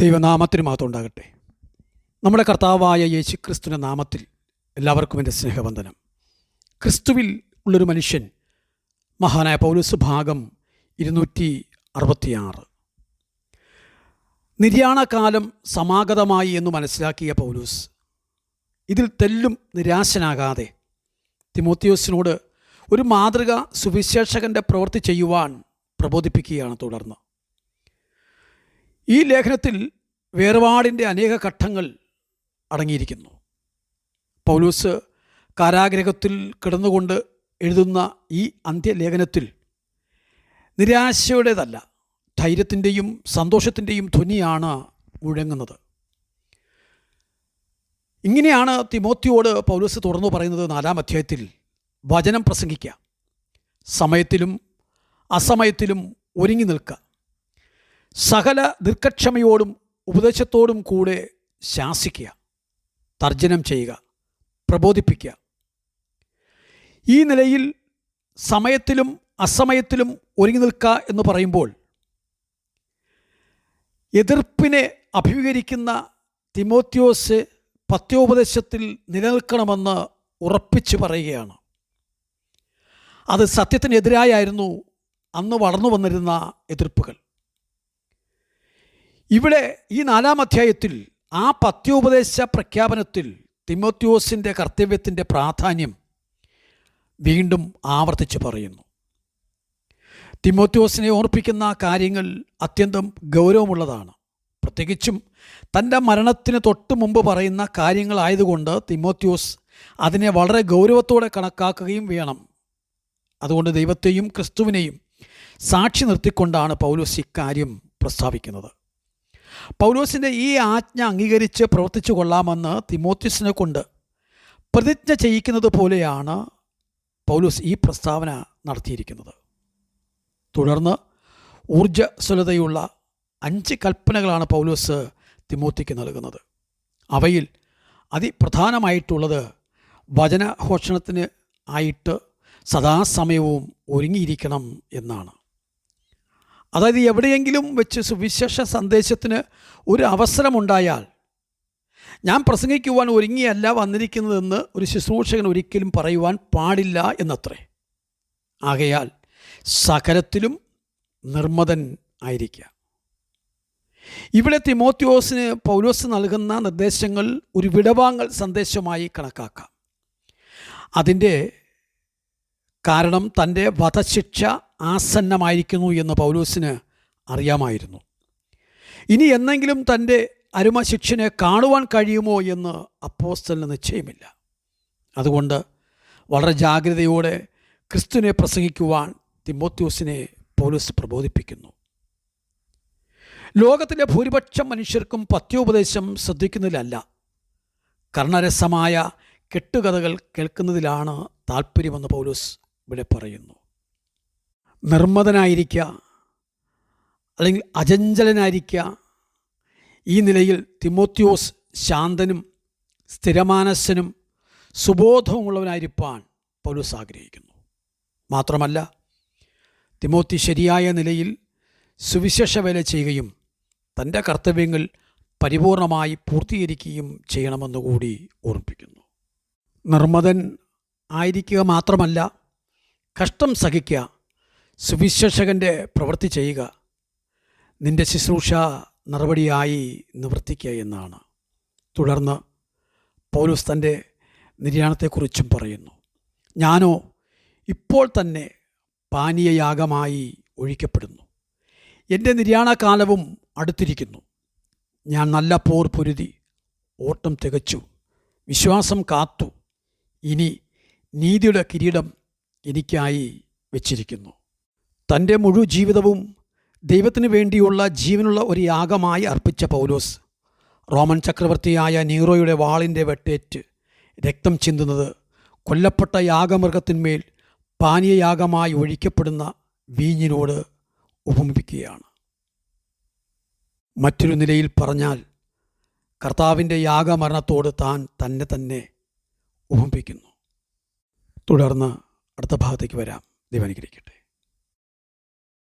ദൈവനാമത്തിന് മഹത്വം ഉണ്ടാകട്ടെ. നമ്മുടെ കർത്താവായ യേശുക്രിസ്തുവിൻ്റെ നാമത്തിൽ എല്ലാവർക്കും എൻ്റെ സ്നേഹവന്ദനം. ക്രിസ്തുവിൽ ഉള്ളൊരു മനുഷ്യൻ, മഹാനായ പൗലോസ്, ഭാഗം 266. നിര്യാണകാലം സമാഗതമായി എന്ന് മനസ്സിലാക്കിയ പൗലോസ് ഇതിൽ തെല്ലും നിരാശനാകാതെ തിമോത്തിയോസിനോട് ഒരു മാതൃക സുവിശേഷകൻ്റെ പ്രവൃത്തി ചെയ്യുവാൻ പ്രബോധിപ്പിക്കുകയാണ്. തുടർന്ന് ഈ ലേഖനത്തിൽ വേർപാടിൻ്റെ അനേക ഘട്ടങ്ങൾ അടങ്ങിയിരിക്കുന്നു. പൗലോസ് കാരാഗ്രഹത്തിൽ കിടന്നുകൊണ്ട് എഴുതുന്ന ഈ അന്ത്യലേഖനത്തിൽ നിരാശയുടേതല്ല, ധൈര്യത്തിൻ്റെയും സന്തോഷത്തിൻ്റെയും ധ്വനിയാണ് മുഴങ്ങുന്നത്. ഇങ്ങനെയാണ് തിമോത്തിയോട് പൗലോസ് തുറന്നു പറയുന്നത്. 4-ാം അധ്യായത്തിൽ വചനം പ്രസംഗിക്കുക, സമയത്തിലും അസമയത്തിലും ഒരുങ്ങി നിൽക്കുക, സകല ദീർഘക്ഷമയോടും ഉപദേശത്തോടും കൂടെ ശാസിക്കുക, തർജ്ജനം ചെയ്യുക, പ്രബോധിപ്പിക്കുക. ഈ നിലയിൽ സമയത്തിലും അസമയത്തിലും ഒരുങ്ങി നിൽക്കുക എന്ന് പറയുമ്പോൾ എതിർപ്പിനെ അഭിമുഖീകരിക്കുന്ന തിമോത്തിയോസ് പത്യോപദേശത്തിൽ നിലനിൽക്കണമെന്ന് ഉറപ്പിച്ച് പറയുകയാണ്. അത് സത്യത്തിനെതിരായിരുന്നു അന്ന് വളർന്നു വന്നിരുന്ന എതിർപ്പുകൾ. ഇവിടെ ഈ 4-ാം അധ്യായത്തിൽ ആ പത്യോപദേശ പ്രഖ്യാപനത്തിൽ തിമോത്തിയോസിൻ്റെ കർത്തവ്യത്തിൻ്റെ പ്രാധാന്യം വീണ്ടും ആവർത്തിച്ച് പറയുന്നു. തിമോത്തിയോസിനെ ഓർപ്പിക്കുന്ന കാര്യങ്ങൾ അത്യന്തം ഗൗരവമുള്ളതാണ്. പ്രത്യേകിച്ചും തൻ്റെ മരണത്തിന് തൊട്ട് മുമ്പ് പറയുന്ന കാര്യങ്ങളായതുകൊണ്ട് തിമോത്തിയോസ് അതിനെ വളരെ ഗൗരവത്തോടെ കണക്കാക്കുകയും വേണം. അതുകൊണ്ട് ദൈവത്തെയും ക്രിസ്തുവിനെയും സാക്ഷി നിർത്തിക്കൊണ്ടാണ് പൗലോസ് ഇക്കാര്യം പ്രസ്താവിക്കുന്നത്. പൗലോസിൻ്റെ ഈ ആജ്ഞ അംഗീകരിച്ച് പ്രവർത്തിച്ചു കൊള്ളാമെന്ന് തിമോത്തിയോസിനെ കൊണ്ട് പ്രതിജ്ഞ ചെയ്യിക്കുന്നത് പോലെയാണ് പൗലോസ് ഈ പ്രസ്താവന നടത്തിയിരിക്കുന്നത്. തുടർന്ന് ഊർജ്ജസ്വലതയുള്ള 5 കൽപ്പനകളാണ് പൗലോസ് തിമോത്തിക്ക് നൽകുന്നത്. അവയിൽ അതിപ്രധാനമായിട്ടുള്ളത് വചനഘോഷണത്തിന് ആയിട്ട് സദാസമയവും ഒരുങ്ങിയിരിക്കണം എന്നാണ്. അതായത് എവിടെയെങ്കിലും വെച്ച് സുവിശേഷ സന്ദേശത്തിന് ഒരു അവസരമുണ്ടായാൽ ഞാൻ പ്രസംഗിക്കുവാൻ ഒരുങ്ങിയല്ല വന്നിരിക്കുന്നതെന്ന് ഒരു ശുശ്രൂഷകൻ ഒരിക്കലും പറയുവാൻ പാടില്ല എന്നത്രേ. ആകയാൽ സകലത്തിലും നിർമ്മതൻ ആയിരിക്കുക. ഇവിടെ തിമോത്തിയോസിന് പൗലോസ് നൽകുന്ന നിർദ്ദേശങ്ങൾ ഒരു വിടവാങ്ങൽ സന്ദേശമായി കണക്കാക്കാം. അതിൻ്റെ കാരണം തൻ്റെ വധശിക്ഷ ആസന്നമായിരിക്കുന്നു എന്ന് പൗലോസിന് അറിയാമായിരുന്നു. ഇനി എന്നെങ്കിലും തൻ്റെ അരുമശിക്ഷനെ കാണുവാൻ കഴിയുമോ എന്ന് അപ്പോസ്തലന് നിശ്ചയമില്ല. അതുകൊണ്ട് വളരെ ജാഗ്രതയോടെ ക്രിസ്തുവിനെ പ്രസംഗിക്കുവാൻ തിമോത്തിയോസിനെ പൗലോസ് പ്രബോധിപ്പിക്കുന്നു. ലോകത്തിലെ ഭൂരിപക്ഷം മനുഷ്യർക്കും പത്യോപദേശം ശ്രദ്ധിക്കുന്നതിലല്ല, കർണരസമായ കെട്ടുകഥകൾ കേൾക്കുന്നതിലാണ് താല്പര്യമെന്ന് പൗലോസ് ഇവിടെ പറയുന്നു. നിർമ്മതനായിരിക്കുക, അല്ലെങ്കിൽ അചഞ്ചലനായിരിക്കുക. ഈ നിലയിൽ തിമോത്തിയോസ് ശാന്തനും സ്ഥിരമാനസ്സനും സുബോധവുമുള്ളവനായിരിക്കാൻ പൗലോസ് ആഗ്രഹിക്കുന്നു. മാത്രമല്ല, തിമോത്തി ശരിയായ നിലയിൽ സുവിശേഷ വേല ചെയ്യുകയും തൻ്റെ കർത്തവ്യങ്ങൾ പരിപൂർണമായി പൂർത്തീകരിക്കുകയും ചെയ്യണമെന്നുകൂടി ഓർമ്മിപ്പിക്കുന്നു. നിർമ്മതൻ ആയിരിക്കുക മാത്രമല്ല, കഷ്ടം സഹിക്കുക, സുവിശേഷകൻ്റെ പ്രവൃത്തി ചെയ്യുക, നിൻ്റെ ശുശ്രൂഷ നടപടിയായി നിവർത്തിക്കുക എന്നാണ്. തുടർന്ന് പൗലോസ് തൻ്റെ നിര്യാണത്തെക്കുറിച്ചും പറയുന്നു. ഞാനോ ഇപ്പോൾ തന്നെ പാനീയയാഗമായി ഒഴിക്കപ്പെടുന്നു. എൻ്റെ നിര്യാണകാലവും അടുത്തിരിക്കുന്നു. ഞാൻ നല്ല പോർ പൊരുതി, ഓട്ടം തികച്ചു, വിശ്വാസം കാത്തു. ഇനി നീതിയുടെ കിരീടം എനിക്കായി വച്ചിരിക്കുന്നു. തൻ്റെ മുഴു ജീവിതവും ദൈവത്തിന് വേണ്ടിയുള്ള ജീവനുള്ള ഒരു യാഗമായി അർപ്പിച്ച പൗലോസ് റോമൻ ചക്രവർത്തിയായ നീറോയുടെ വാളിൻ്റെ വെട്ടേറ്റ് രക്തം ചിന്തുന്നത് കൊല്ലപ്പെട്ട യാഗമൃഗത്തിന്മേൽ പാനീയയാഗമായി ഒഴിക്കപ്പെടുന്ന വീഞ്ഞിനോട് ഉപമിപ്പിക്കുകയാണ്. മറ്റൊരു നിലയിൽ പറഞ്ഞാൽ കർത്താവിൻ്റെ യാഗമരണത്തോട് താൻ തന്നെ ഉപമിപ്പിക്കുന്നു. തുടർന്ന് അടുത്ത ഭാഗത്തേക്ക് വരാം. ദൈവം അനുഗ്രഹിക്കട്ടെ.